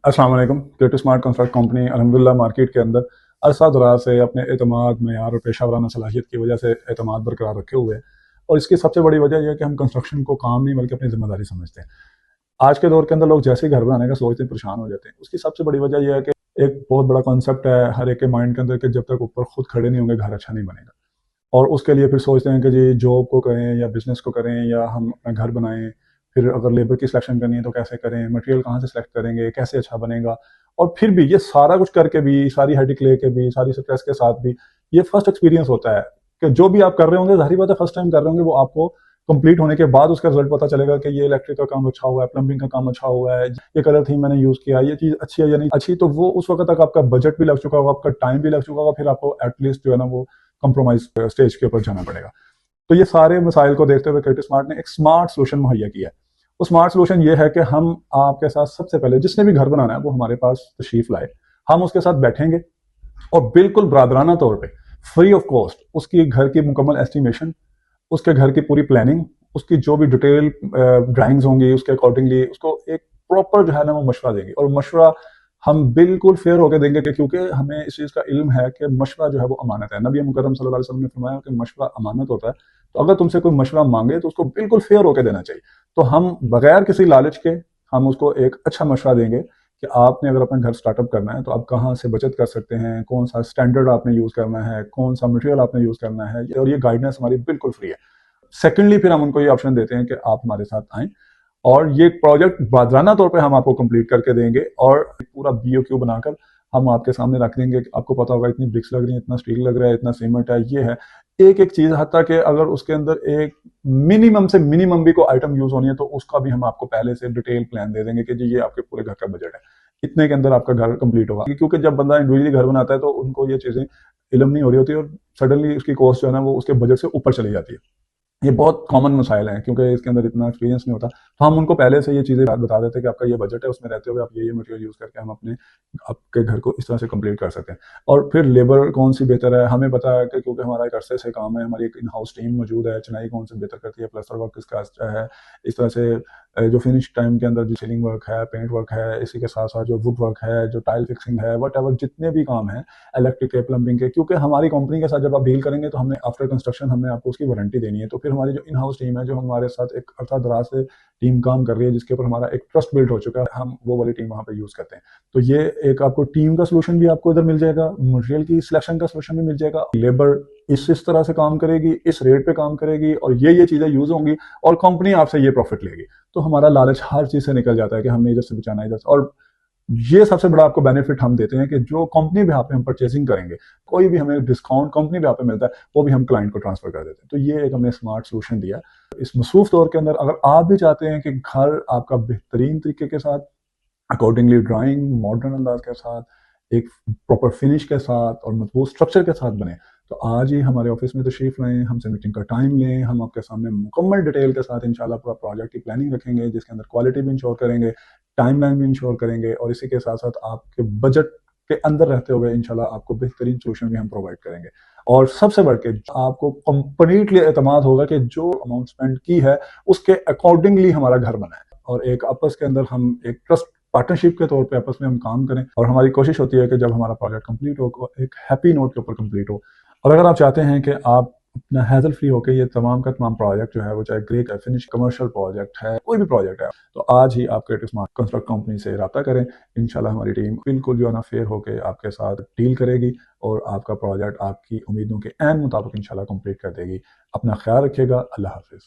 अस्सलाम वालेकुम। Creative smart construct company अल्हम्दुलिल्लाह मार्केट के अंदर अरसा दराज से अपने एतमाद, मेयार और पेशा वराना सलाहियत की वजह से एतमाद बरकरार रखे हुए हैं। और इसकी सबसे बड़ी वजह यह है कि हम कंस्ट्रक्शन को काम नहीं बल्कि अपनी जिम्मेदारी समझते हैं। आज के दौर के अंदर लोग जैसे ही घर बनाने का सोचते हैं परेशान हो जाते हैं। उसकी सबसे बड़ी वजह यह है कि एक बहुत बड़ा कॉन्सेप्ट है हर एक के माइंड के अंदर कि जब तक ऊपर खुद खड़े नहीं होंगे घर अच्छा नहीं बनेगा। और उसके लिए फिर सोचते हैं कि जी जॉब को करें या बिजनेस को करें या हम अपना घर बनाएं। फिर अगर लेबर की सिलेक्शन करनी है तो कैसे करें, मटेरियल कहाँ से सिलेक्ट करेंगे, कैसे अच्छा बनेगा। और फिर भी ये सारा कुछ करके भी, सारी हेडेक लेके भी, सारी स्ट्रेस के साथ भी, ये फर्स्ट एक्सपीरियंस होता है कि जो भी आप कर रहे होंगे, जाहिर बात है फर्स्ट टाइम कर रहे होंगे, वो आपको कंप्लीट होने के बाद उसका रिजल्ट पता चलेगा कि ये इलेक्ट्रिक का काम अच्छा हुआ है, प्लम्बिंग का काम अच्छा हुआ है, ये कलर थीम मैंने यूज किया, ये चीज अच्छी है या नहीं अच्छी। तो वो उस वक्त तक आपका बजट भी लग चुका होगा, आपका टाइम भी लग चुका होगा, फिर आपको एटलीस्ट जो है ना वो कंप्रोमाइज स्टेज के ऊपर जाना पड़ेगा। तो ये सारे मसाइल को देखते हुए क्रिएटिव स्मार्ट ने एक स्मार्ट सोल्यूशन मुहैया किया है। वो स्मार्ट सोल्यूशन ये है कि हम आपके साथ सबसे पहले जिसने भी घर बनाना है वो हमारे पास तशरीफ लाए, हम उसके साथ बैठेंगे और बिल्कुल बरादराना तौर पे फ्री ऑफ कॉस्ट उसकी घर की मुकम्मल एस्टिमेशन, उसके घर की पूरी प्लानिंग, उसकी जो भी डिटेल ड्राइंग्स होंगी उसके अकॉर्डिंगली उसको एक प्रॉपर जो है ना वो मशवरा देंगे। और मशवरा हम बिल्कुल फेयर होकर देंगे क्योंकि हमें इस चीज़ का इल्म है कि मशवरा जो है वो अमानत है। नबी मुकर्रम सल्लल्लाहु अलैहि वसल्लम ने फरमाया कि मशवरा अमानत होता है। तो अगर तुमसे कोई मशवरा मांगे तो उसको बिल्कुल फेयर होकर देना चाहिए। तो हम बगैर किसी लालच के हम उसको एक अच्छा मशवरा देंगे कि आपने अगर अपना घर स्टार्टअप करना है तो आप कहाँ से बचत कर सकते हैं, कौन सा स्टैंडर्ड आपने यूज़ करना है, कौन सा मटेरियल आपने यूज़ करना है, और ये गाइडेंस हमारी बिल्कुल फ्री है। सेकेंडली फिर हम उनको ये ऑप्शन देते हैं कि आप हमारे साथ आएं और ये प्रोजेक्ट बादराना तौर पे हम आपको कंप्लीट करके देंगे और पूरा बीओक्यू बनाकर हम आपके सामने रख देंगे। आपको पता होगा इतनी ब्रिक्स लग रही है, इतना स्टील लग रहा है, इतना सीमेंट है, ये है एक एक चीज। हत्ता कि अगर उसके अंदर एक मिनिमम से मिनिमम भी कोई आइटम यूज होनी है तो उसका भी हम आपको पहले से डिटेल प्लान दे देंगे कि जी ये आपके पूरे घर का बजट है, इतने के अंदर आपका घर कंप्लीट होगा। क्योंकि जब बंदा इंडिविजुअली घर बनाता है तो उनको ये चीजें इल्म नहीं हो रही होती और सडनली उसकी कॉस्ट जो है ना वो उसके बजट से ऊपर चली जाती है। ये बहुत कॉमन मसाइल हैं क्योंकि इसके अंदर इतना एक्सपीरियंस नहीं होता। तो हम उनको पहले से ये चीज़ें बता देते हैं कि आपका ये बजट है, उसमें रहते हुए आप ये मटेरियल यूज़ करके हम अपने आपके घर को इस तरह से कंप्लीट कर सकते हैं। और फिर लेबर कौन सी बेहतर है हमें पता है कि क्योंकि हमारा एक अरसे से काम है, हमारी एक इन हाउस टीम मौजूद है। चिनाई कौन सी बेहतर करती है, प्लास्टर वर्क किसका अच्छा है, इस तरह से जो फिनिश टाइम के अंदर जो सीलिंग वर्क है, पेंट वर्क है, इसी के साथ साथ जो वुड वर्क है, जो टाइल फिक्सिंग है, वट एवर जितने भी काम है इलेक्ट्रिक के, प्लम्बिंग के। क्योंकि हमारी कंपनी के साथ जब आप डील करेंगे तो हमने आफ्टर कंस्ट्रक्शन हमने आपको उसकी वारंटी देनी है। तो फिर हमारी जो इन हाउस टीम है जो हमारे साथ एक अरसा दराज से टीम काम कर रही है, जिसके ऊपर हमारा एक ट्रस्ट बिल्ड हो चुका है, हम वो वाली टीम वहाँ पे यूज करते हैं। तो ये एक आपको टीम का सोल्यूशन भी आपको इधर मिल जाएगा, मटेरियल की सिलेक्शन का सोल्यूशन भी मिल जाएगा, लेबर इस तरह से काम करेगी, इस रेट पे काम करेगी और ये चीजें यूज होंगी और कंपनी आपसे ये प्रॉफिट लेगी। तो हमारा लालच हर चीज से निकल जाता है कि हमने इधर से बचाना है इधर से। और ये सबसे बड़ा आपको बेनिफिट हम देते हैं कि जो कंपनी पे आप हम परचेसिंग करेंगे, कोई भी हमें डिस्काउंट कंपनी पे आप मिलता है वो भी हम क्लाइंट को ट्रांसफर कर देते हैं। तो ये एक हमने स्मार्ट सोल्यूशन दिया। इस मसरूफ दौर के अंदर अगर आप भी चाहते हैं कि घर आपका बेहतरीन तरीके के साथ, अकॉर्डिंगली ड्राइंग, मॉडर्न अंदाज के साथ, एक प्रॉपर फिनिश के साथ और मजबूत स्ट्रक्चर के साथ बने, तो आज ही हमारे ऑफिस में तशरीफ लाएं, हमसे मीटिंग का टाइम लें। हम आपके सामने मुकम्मल डिटेल के साथ इंशाल्लाह पूरा प्रोजेक्ट की प्लानिंग रखेंगे, जिसके अंदर क्वालिटी भी इंश्योर करेंगे, टाइम लाइन भी इंश्योर करेंगे और इसी के साथ साथ आपके बजट के अंदर रहते हुए इंशाल्लाह आपको बेहतरीन सोल्यूशन भी हम प्रोवाइड करेंगे। और सबसे बढ़ के आपको कंप्लीटली एतमाद होगा कि जो अमाउंट स्पेंड की है उसके अकॉर्डिंगली हमारा घर बना है और एक आपस के अंदर हम एक ट्रस्ट पार्टनरशिप के तौर पे आपस में हम काम करें। और हमारी कोशिश होती है कि जब हमारा प्रोजेक्ट कंप्लीट हो एक हैप्पी नोट के ऊपर कंप्लीट हो। और अगर आप चाहते हैं कि आप अपना हैजल फ्री होकर ये तमाम का तमाम प्रोजेक्ट जो है वो चाहे ग्रे का फिनिश कमर्शियल प्रोजेक्ट है, कोई भी प्रोजेक्ट है, तो आज ही आप क्रिएटिव स्मार्ट कंस्ट्रक्ट कंपनी से रब्ता करें। इंशाल्लाह हमारी टीम बिल्कुल जो है ना फेयर होकर आपके साथ डील करेगी और आपका प्रोजेक्ट आपकी उम्मीदों के ऐन मुताबिक इंशाल्लाह कंप्लीट कर देगी। अपना ख्याल रखिएगा। अल्लाह हाफिज।